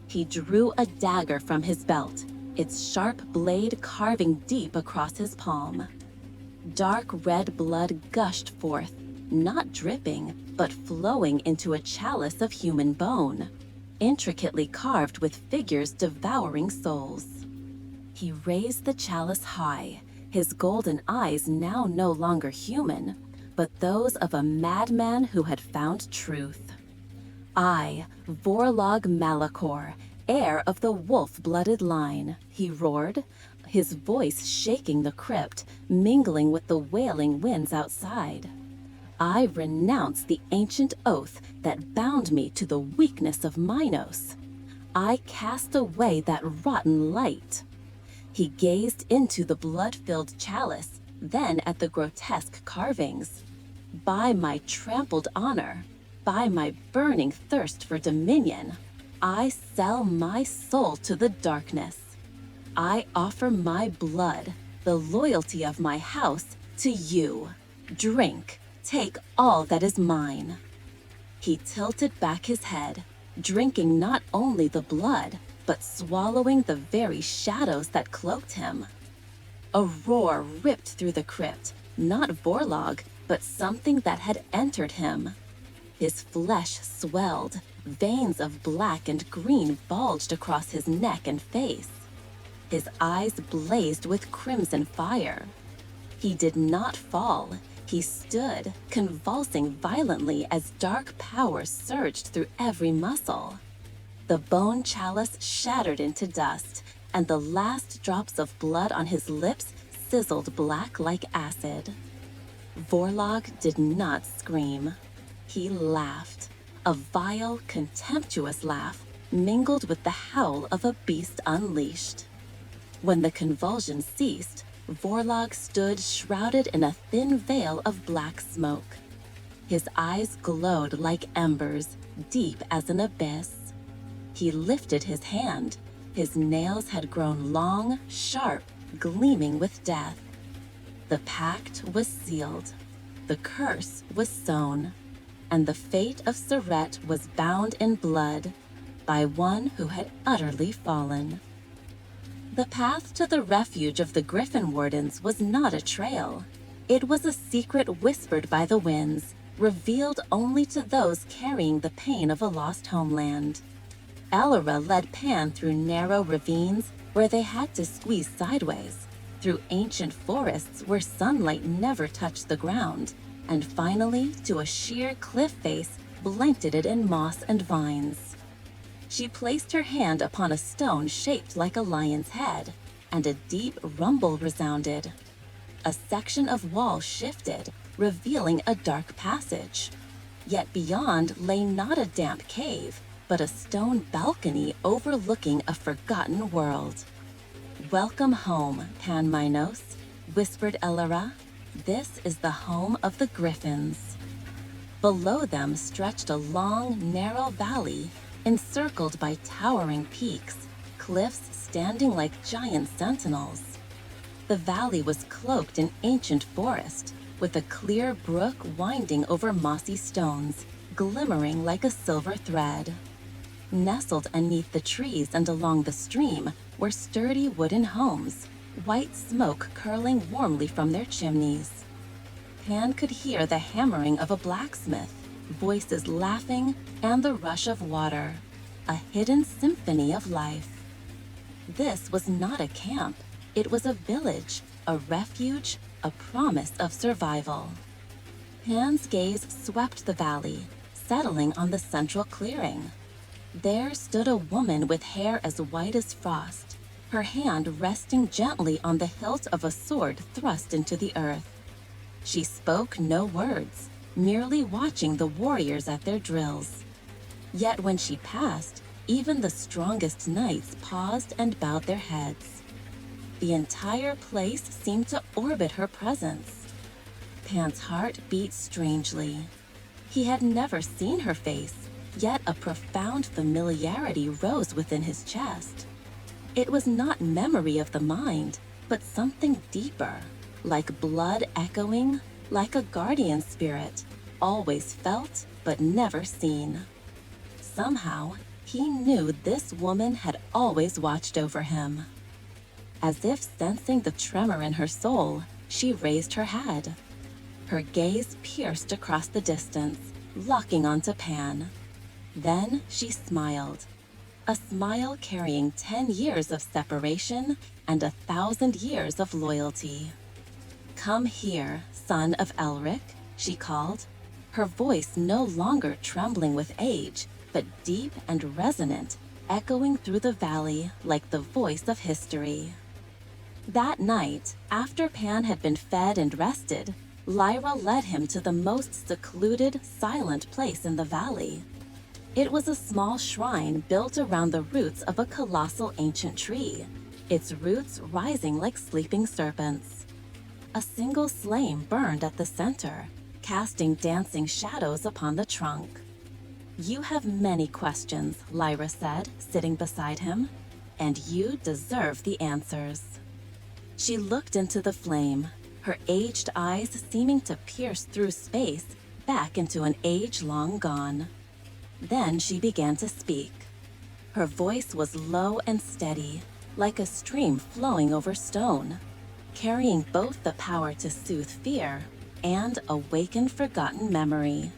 He drew a dagger from his belt, its sharp blade carving deep across his palm. Dark red blood gushed forth, not dripping, but flowing into a chalice of human bone, intricately carved with figures devouring souls. He raised the chalice high, his golden eyes now no longer human, but those of a madman who had found truth. "I, Vorlog Malachor, heir of the wolf-blooded line," he roared, his voice shaking the crypt, mingling with the wailing winds outside. "I renounce the ancient oath that bound me to the weakness of Minos. I cast away that rotten light." He gazed into the blood-filled chalice, then at the grotesque carvings. "By my trampled honor, by my burning thirst for dominion, I sell my soul to the darkness. I offer my blood, the loyalty of my house, to you. Drink, take all that is mine." He tilted back his head, drinking not only the blood, but swallowing the very shadows that cloaked him. A roar ripped through the crypt, not Vorlog, but something that had entered him. His flesh swelled, veins of black and green bulged across his neck and face. His eyes blazed with crimson fire. He did not fall. He stood, convulsing violently as dark power surged through every muscle. The bone chalice shattered into dust, and the last drops of blood on his lips sizzled black like acid. Vorlog did not scream. He laughed, a vile, contemptuous laugh mingled with the howl of a beast unleashed. When the convulsion ceased, Vorlog stood shrouded in a thin veil of black smoke. His eyes glowed like embers, deep as an abyss. He lifted his hand. His nails had grown long, sharp, gleaming with death. The pact was sealed. The curse was sown. And the fate of Surette was bound in blood by one who had utterly fallen. The path to the refuge of the Griffin Wardens was not a trail. It was a secret whispered by the winds, revealed only to those carrying the pain of a lost homeland. Elora led Pan through narrow ravines where they had to squeeze sideways, through ancient forests where sunlight never touched the ground, and finally to a sheer cliff face blanketed in moss and vines. She placed her hand upon a stone shaped like a lion's head, and a deep rumble resounded. A section of wall shifted, revealing a dark passage. Yet beyond lay not a damp cave, but a stone balcony overlooking a forgotten world. "Welcome home, Pan Minos," whispered Elora. "This is the home of the Griffins." Below them stretched a long, narrow valley, encircled by towering peaks, cliffs standing like giant sentinels. The valley was cloaked in ancient forest, with a clear brook winding over mossy stones, glimmering like a silver thread. Nestled beneath the trees and along the stream were sturdy wooden homes, white smoke curling warmly from their chimneys. Pan could hear the hammering of a blacksmith, voices laughing, and the rush of water, a hidden symphony of life. This was not a camp. It was a village, a refuge, a promise of survival. Pan's gaze swept the valley, settling on the central clearing. There stood a woman with hair as white as frost, her hand resting gently on the hilt of a sword thrust into the earth. She spoke no words, merely watching the warriors at their drills. Yet when she passed, even the strongest knights paused and bowed their heads. The entire place seemed to orbit her presence. Pan's heart beat strangely. He had never seen her face, yet a profound familiarity rose within his chest. It was not memory of the mind, but something deeper, like blood echoing, like a guardian spirit, always felt but never seen. Somehow, he knew this woman had always watched over him. As if sensing the tremor in her soul, she raised her head. Her gaze pierced across the distance, locking onto Pan. Then she smiled, a smile carrying 10 years of separation and 1,000 years of loyalty. "Come here, son of Elric," she called, her voice no longer trembling with age, but deep and resonant, echoing through the valley like the voice of history. That night, after Pan had been fed and rested, Lyra led him to the most secluded, silent place in the valley. It was a small shrine built around the roots of a colossal ancient tree, its roots rising like sleeping serpents. A single flame burned at the center, casting dancing shadows upon the trunk. You have many questions, Lyra said, sitting beside him, and you deserve the answers. She looked into the flame, her aged eyes seeming to pierce through space back into an age long gone. Then she began to speak. Her voice was low and steady, like a stream flowing over stone, carrying both the power to soothe fear and awaken forgotten memory.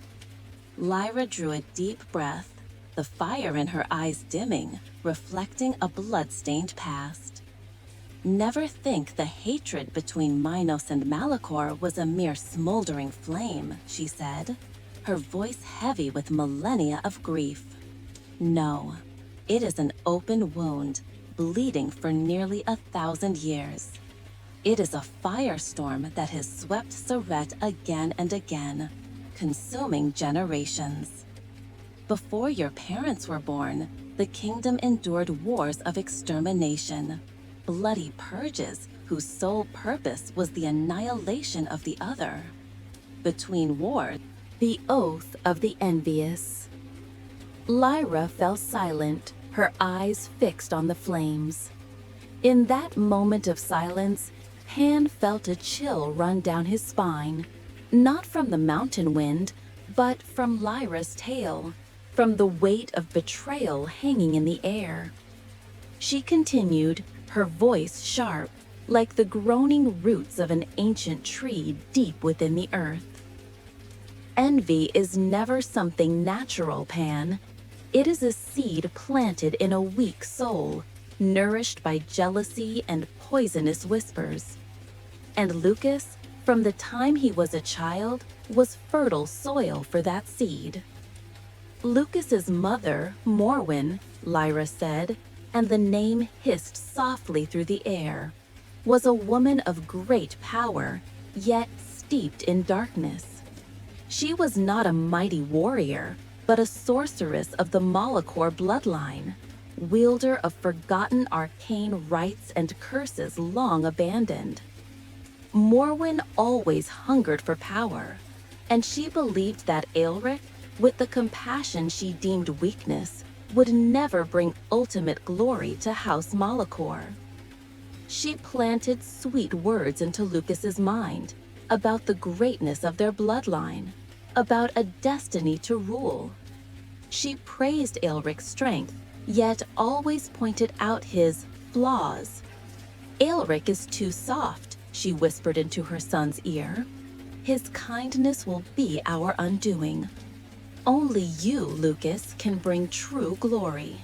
Lyra drew a deep breath, the fire in her eyes dimming, reflecting a blood-stained past. Never think the hatred between Minos and Malachor was a mere smoldering flame, she said, her voice heavy with millennia of grief. No, it is an open wound, bleeding for nearly 1,000 years. It is a firestorm that has swept Seret again and again, consuming generations. Before your parents were born, the kingdom endured wars of extermination, bloody purges whose sole purpose was the annihilation of the other. Between wars, The oath of the envious. Lyra fell silent, her eyes fixed on the flames. In that moment of silence, Pan felt a chill run down his spine, not from the mountain wind, but from Lyra's tale, from the weight of betrayal hanging in the air. She continued, her voice sharp, like the groaning roots of an ancient tree deep within the earth. Envy is never something natural, Pan. It is a seed planted in a weak soul, nourished by jealousy and poisonous whispers. And Lucas, from the time he was a child, was fertile soil for that seed. Lucas's mother, Morwen, Lyra said, and the name hissed softly through the air, was a woman of great power, yet steeped in darkness. She was not a mighty warrior, but a sorceress of the Malachor bloodline, wielder of forgotten arcane rites and curses long abandoned. Morwen always hungered for power, and she believed that Aelric, with the compassion she deemed weakness, would never bring ultimate glory to House Malachor. She planted sweet words into Lucas's mind about the greatness of their bloodline, about a destiny to rule. She praised Aelric's strength, yet always pointed out his flaws. Aelric is too soft, she whispered into her son's ear. His kindness will be our undoing. Only you, Lucas, can bring true glory.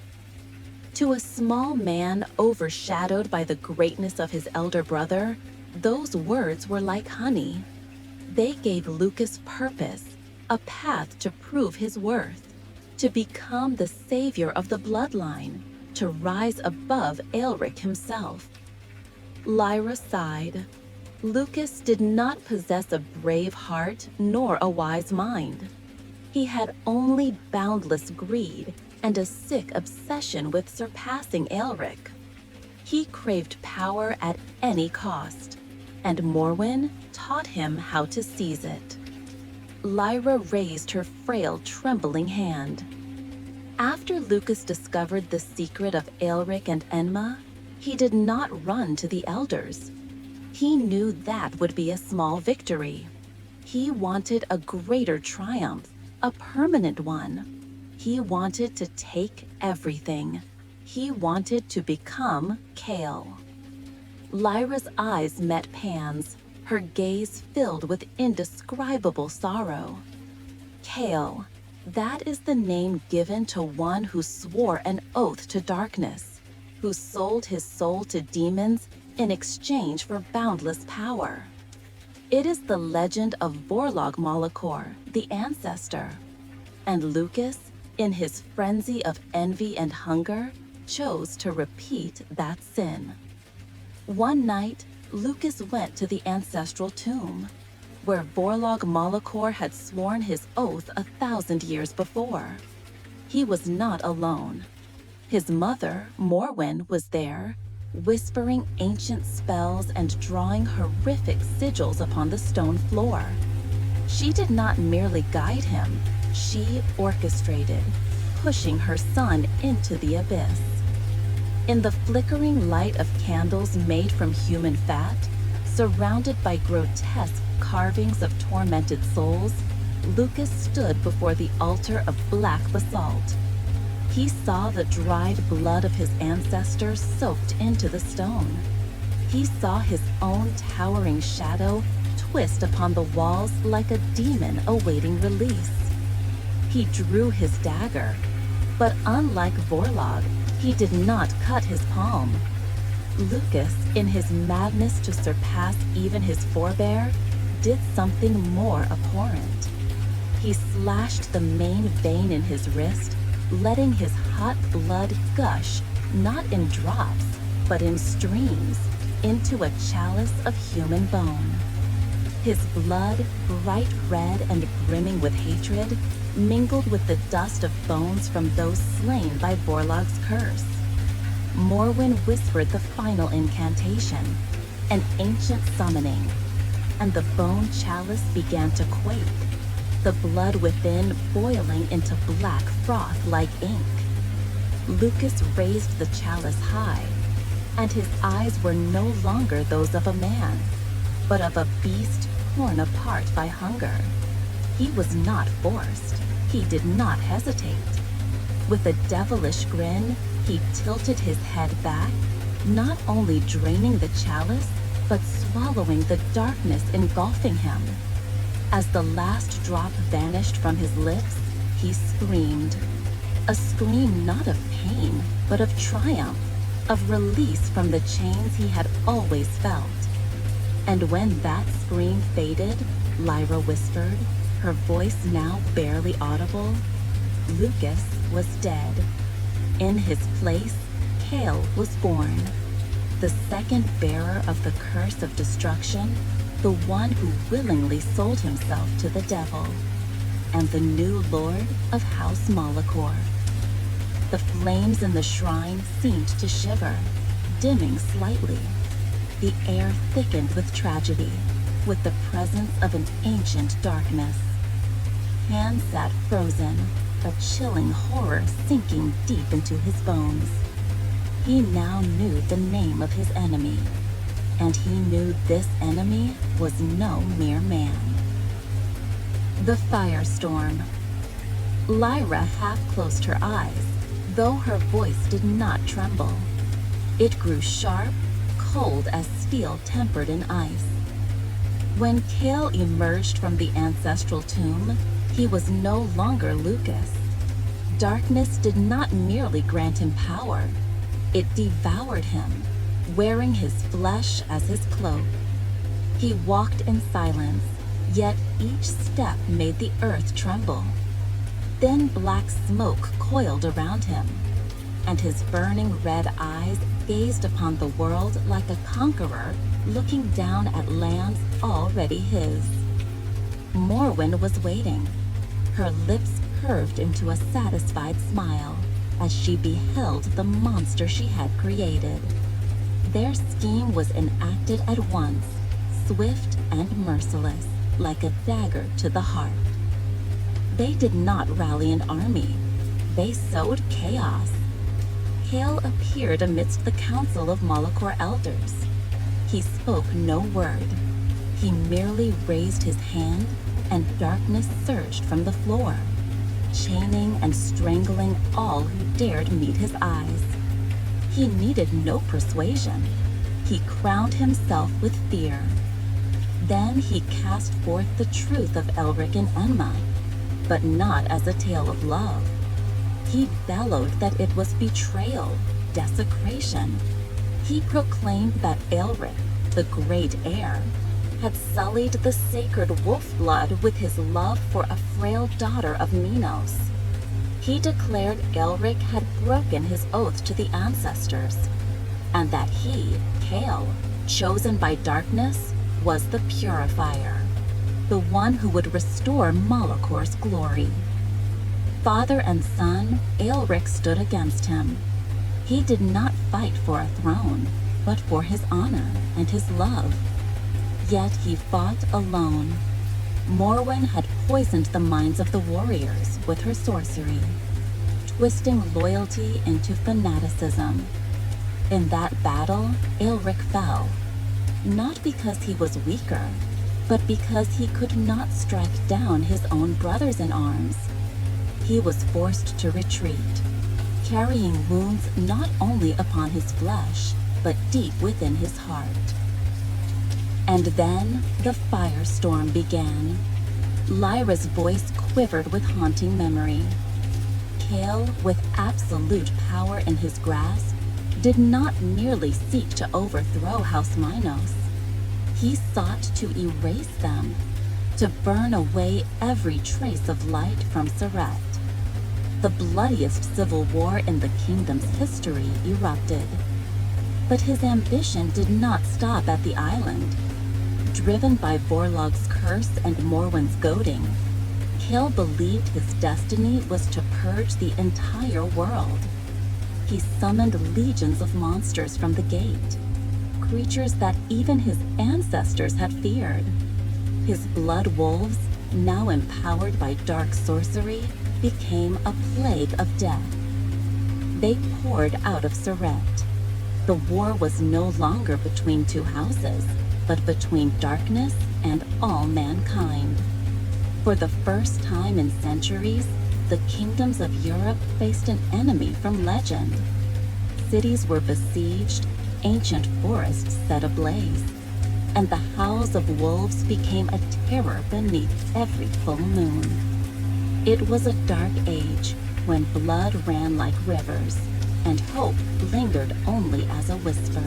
To a small man overshadowed by the greatness of his elder brother, those words were like honey. They gave Lucas purpose, a path to prove his worth, to become the savior of the bloodline, to rise above Aelric himself. Lyra sighed. Lucas did not possess a brave heart nor a wise mind. He had only boundless greed and a sick obsession with surpassing Aelric. He craved power at any cost, and Morwen taught him how to seize it. Lyra raised her frail, trembling hand. After Lucas discovered the secret of Aelric and Enma, he did not run to the elders. He knew that would be a small victory. He wanted a greater triumph, a permanent one. He wanted to take everything. He wanted to become Kale. Lyra's eyes met Pan's, her gaze filled with indescribable sorrow. Kale, that is the name given to one who swore an oath to darkness, who sold his soul to demons in exchange for boundless power. It is the legend of Vorlog Malachor, the ancestor. And Lucas, in his frenzy of envy and hunger, chose to repeat that sin. One night, Lucas went to the ancestral tomb, where Vorlog Malachor had sworn his oath 1,000 years before. He was not alone. His mother, Morwen, was there, whispering ancient spells and drawing horrific sigils upon the stone floor. She did not merely guide him, she orchestrated, pushing her son into the abyss. In the flickering light of candles made from human fat, surrounded by grotesque carvings of tormented souls, Lucas stood before the altar of black basalt. He saw the dried blood of his ancestors soaked into the stone. He saw his own towering shadow twist upon the walls like a demon awaiting release. He drew his dagger, but unlike Vorlog, he did not cut his palm. Lucas, in his madness to surpass even his forebear, did something more abhorrent. He slashed the main vein in his wrist, letting his hot blood gush, not in drops, but in streams, into a chalice of human bone. His blood, bright red and brimming with hatred, mingled with the dust of bones from those slain by Vorlog's curse. Morwen whispered the final incantation, an ancient summoning, and the bone chalice began to quake, the blood within boiling into black froth like ink. Lucas raised the chalice high, and his eyes were no longer those of a man, but of a beast torn apart by hunger. He was not forced. He did not hesitate. With a devilish grin, he tilted his head back, not only draining the chalice, but swallowing the darkness engulfing him. As the last drop vanished from his lips, he screamed. A scream not of pain, but of triumph, of release from the chains he had always felt. And when that scream faded, Lyra whispered, her voice now barely audible, Lucas was dead. In his place, Kale was born, the second bearer of the curse of destruction, the one who willingly sold himself to the devil, and the new lord of House Malachor. The flames in the shrine seemed to shiver, dimming slightly. The air thickened with tragedy, with the presence of an ancient darkness. Han sat frozen, a chilling horror sinking deep into his bones. He now knew the name of his enemy, and he knew this enemy was no mere man. The firestorm. Lyra half closed her eyes, though her voice did not tremble. It grew sharp, cold as steel tempered in ice. When Kale emerged from the ancestral tomb, he was no longer Lucas. Darkness did not merely grant him power, it devoured him, wearing his flesh as his cloak. He walked in silence, yet each step made the earth tremble. Thin black smoke coiled around him, and his burning red eyes gazed upon the world like a conqueror looking down at lands already his. Morwen was waiting, her lips curved into a satisfied smile as she beheld the monster she had created. Their scheme was enacted at once, swift and merciless, like a dagger to the heart. They did not rally an army. They sowed chaos. Kale appeared amidst the council of Malachor elders. He spoke no word. He merely raised his hand, and darkness surged from the floor, chaining and strangling all who dared meet his eyes. He needed no persuasion. He crowned himself with fear. Then he cast forth the truth of Elric and Enma, but not as a tale of love. He bellowed that it was betrayal, desecration. He proclaimed that Elric, the great heir, had sullied the sacred wolf blood with his love for a frail daughter of Minos. He declared Elric had broken his oath to the ancestors, and that he, Kale, chosen by darkness, was the purifier, the one who would restore Malachor's glory. Father and son, Elric stood against him. He did not fight for a throne, but for his honor and his love. Yet he fought alone. Morwen had poisoned the minds of the warriors with her sorcery, twisting loyalty into fanaticism. In that battle, Aelric fell, not because he was weaker, but because he could not strike down his own brothers in arms. He was forced to retreat, carrying wounds not only upon his flesh, but deep within his heart. And then the firestorm began. Lyra's voice quivered with haunting memory. Kael, with absolute power in his grasp, did not merely seek to overthrow House Minos. He sought to erase them, to burn away every trace of light from Seret. The bloodiest civil war in the kingdom's history erupted. But his ambition did not stop at the island. Driven by Vorlog's curse and Morwen's goading, Kael believed his destiny was to purge the entire world. He summoned legions of monsters from the gate, creatures that even his ancestors had feared. His blood wolves, now empowered by dark sorcery, became a plague of death. They poured out of Seret. The war was no longer between two houses, but between darkness and all mankind. For the first time in centuries, the kingdoms of Europe faced an enemy from legend. Cities were besieged, ancient forests set ablaze, and the howls of wolves became a terror beneath every full moon. It was a dark age when blood ran like rivers, and hope lingered only as a whisper.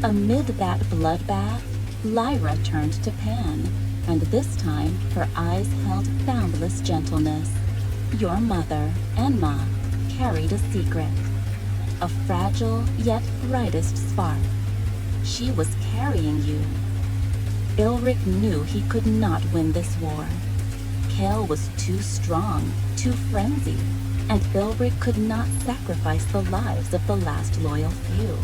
Amid that bloodbath, Lyra turned to Pan, and this time her eyes held boundless gentleness. Your mother, Enma, carried a secret, a fragile yet brightest spark. She was carrying you. Aelric knew he could not win this war. Kael was too strong, too frenzied, and Aelric could not sacrifice the lives of the last loyal few.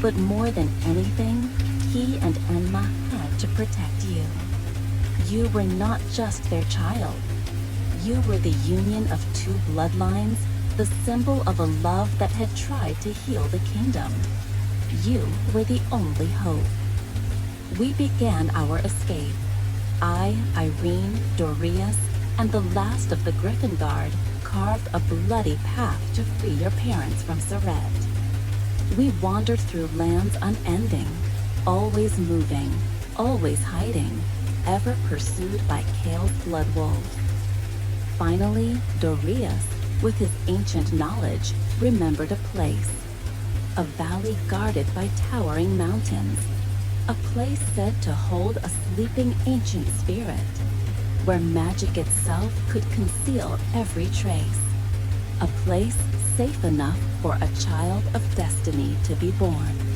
But more than anything, he and Enma had to protect you. You were not just their child. You were the union of two bloodlines, the symbol of a love that had tried to heal the kingdom. You were the only hope. We began our escape. I, Irene, Dorias, and the last of the Griffin Guard carved a bloody path to free your parents from Seret. We wandered through lands unending, always moving, always hiding, ever pursued by Kael's blood wolves. Finally, Dorias, with his ancient knowledge, remembered a place. A valley guarded by towering mountains. A place said to hold a sleeping ancient spirit, where magic itself could conceal every trace. A place safe enough for a child of destiny to be born.